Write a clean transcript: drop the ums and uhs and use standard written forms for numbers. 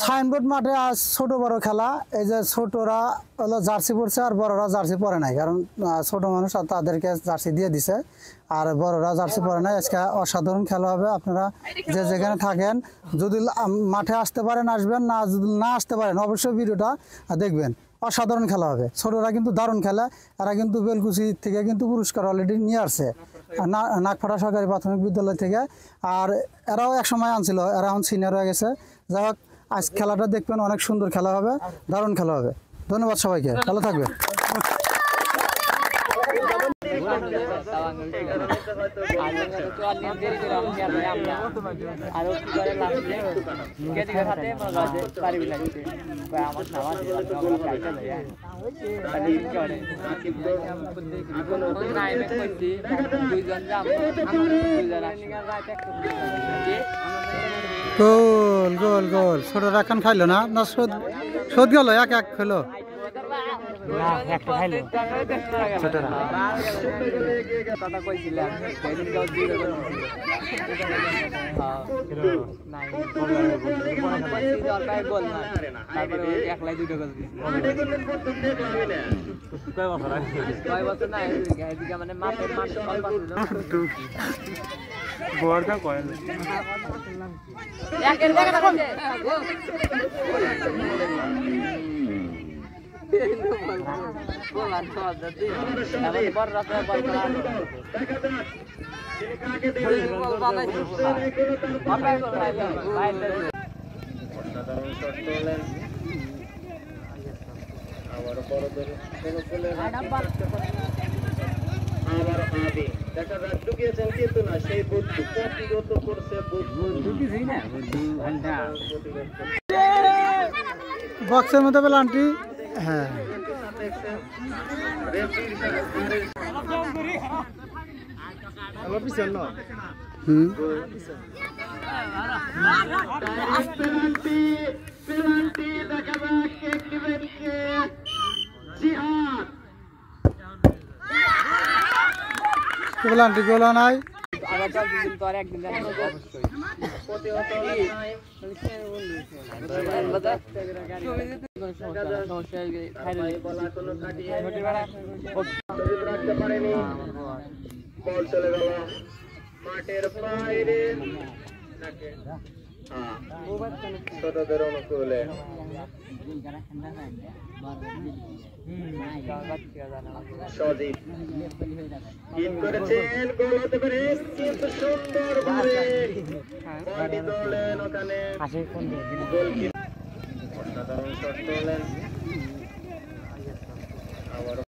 Signboard মাঠে আজ ছোট বড় খেলা। এই যে ছোটরা হলো জার্সি পরছে আর বড়রা জার্সি পরে নাই, কারণ ছোট মানুষ তাদেরকে জার্সি দিয়ে দিছে, আর বড়রা জার্সি পরে নাই। আজকে অসাধারণ খেলা হবে। আপনারা যে যেখানে থাকেন যদি মাঠে আসতে পারেন আসবেন, না যদি না আসতে পারেন অবশ্যই ভিডিওটা দেখবেন। অসাধারণ খেলা হবে। ছোটরা কিন্তু দারুণ খেলে। এরা কিন্তু বেলকুচি থেকে কিন্তু পুরস্কার অলরেডি নিয়ে আসছে, নাগপাড়া সরকারি প্রাথমিক বিদ্যালয় থেকে। আর এরাও এক সময় আনছিল, এরা এখন সিনিয়র হয়ে গেছে। যাই হোক, আজ খেলাটা দেখবেন, অনেক সুন্দর খেলা হবে, দারুণ খেলা হবে। ধন্যবাদ সবাইকে, ভালো থাকবেন। গোল গোল গোল। ছোটরা এখন খাইলো না, না শোধ গেল, এক এক খেলো। বক্সের মধ্যে পেলান্টি। হ্যাঁ, পেলান্টি গোলা নাই। বল চলে গেল মাঠের বাইরে, ছোটদের অনুকূলে। সজীব হিট করেছেন, গোল হতে পারে কিন্তু সুন্দর ভাবে বলটি তোলেন ওখানে গোলকিপার। অসাধারণ শট তোলেন।